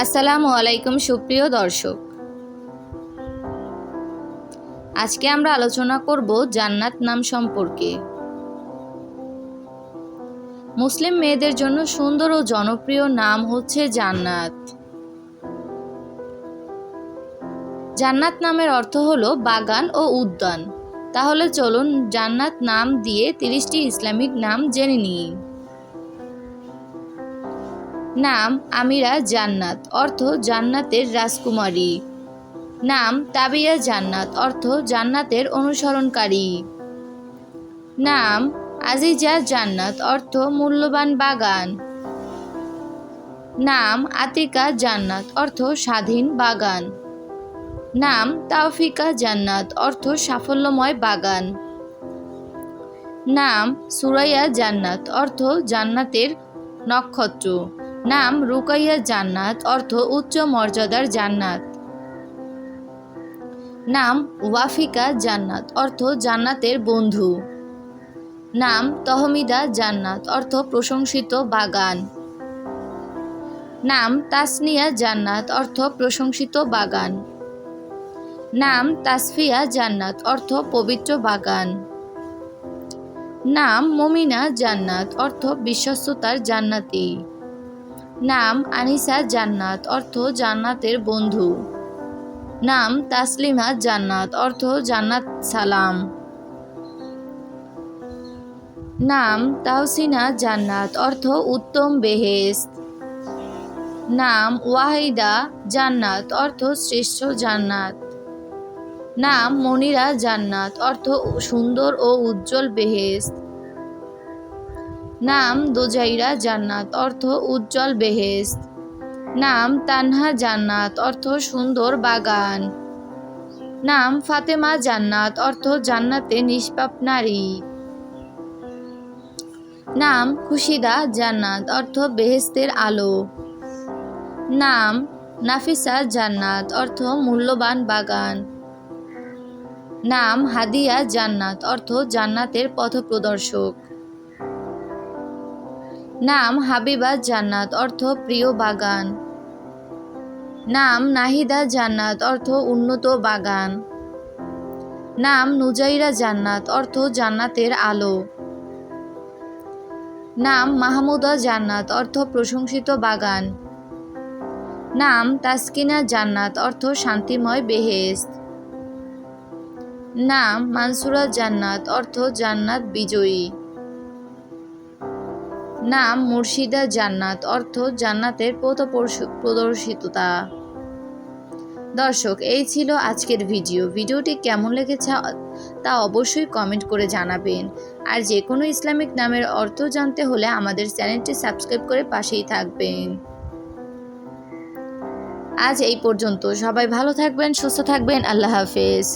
আসসালামু আলাইকুম সুপ্রিয় দর্শক, আজকে আমরা আলোচনা করব জান্নাত নাম সম্পর্কে। মুসলিম মেয়েদের জন্য সুন্দর ও জনপ্রিয় নাম হচ্ছে জান্নাত। জান্নাত নামের অর্থ হলো বাগান ও উদ্যান। তাহলে চলুন জান্নাত নাম দিয়ে 30টি ইসলামিক নাম জেনে নিই। নাম আমিরা জান্নাত, অর্থ জান্নাতের রাজকুমারী। নাম তাবিয়া জান্নাত, অর্থ জান্নাতের অনুসরণকারী। নাম আজিজা জান্নাত, অর্থ মূল্যবান বাগান। নাম আতিকা জান্নাত, অর্থ স্বাধীন বাগান। নাম তাওফিকা জান্নাত, অর্থ সাফল্যময় বাগান। নাম সুরাইয়া জান্নাত, অর্থ জান্নাতের নক্ষত্র। নাম রুকাইয়া জান্নাত, অর্থ উচ্চ মর্যাদার জান্নাত। নাম ওয়াফিকা জান্নাত, অর্থ জান্নাতের বন্ধু। নাম তহমিদা জান্নাত, অর্থ প্রশংসিত বাগান। নাম তাসনিয়া জান্নাত, অর্থ প্রশংসিত বাগান। নাম তাসফিয়া জান্নাত, অর্থ পবিত্র বাগান। নাম মমিনা জান্নাত, অর্থ বিশ্বস্ততার জান্নাতি। নাম আনিসা জান্নাত, অর্থ জান্নাতের বন্ধু। নাম তাসলিমা জান্নাত, অর্থ জান্নাত সালাম। নাম তাহসিনা জান্নাত, অর্থ উত্তম বেহেশত। নাম ওয়াহিদা জান্নাত, অর্থ শ্রেষ্ঠ জান্নাত। নাম মনিরা জান্নাত, অর্থ সুন্দর ও উজ্জ্বল বেহেশত। নাম দোজাইরা জান্নাত, অর্থ উজ্জ্বল বেহেশত। নাম তানহা জান্নাত, অর্থ সুন্দর বাগান। নাম ফাতেমা জান্নাত, অর্থ জান্নাতে নিষ্পাপ নারী। নাম খুশিদা জান্নাত, অর্থ বেহেশতের আলো। নাম নাফিসা জান্নাত, অর্থ মূল্যবান বাগান। নাম হাদিয়া জান্নাত, অর্থ জান্নাতের পথপ্রদর্শক। নাম হাবিবা জান্নাত, অর্থ প্রিয় বাগান। নাম নাহিদা জান্নাত, অর্থ উন্নত বাগান। নাম নুজাইরা জান্নাত, অর্থ জান্নাতের আলো। নাম মাহমুদা জান্নাত, অর্থ প্রশংসিত বাগান। নাম তাসকিনা জান্নাত, অর্থ শান্তিময় বেহেশত। নাম মানসুরা জান্নাত, অর্থ জান্নাত বিজয়ী। নাম মুর্শিদা জান্নাত, অর্থ জান্নাতের পথ প্রদর্শিততা। দর্শক, এই ছিল আজকের ভিডিওটি কেমন লেগেছে তা অবশ্যই কমেন্ট করে জানাবেন। আর যে কোনো ইসলামিক নামের অর্থ জানতে হলে আমাদের চ্যানেলটি সাবস্ক্রাইব করে পাশেই থাকবেন। আজ এই পর্যন্ত। সবাই ভালো থাকবেন, সুস্থ থাকবেন। আল্লাহ হাফেজ।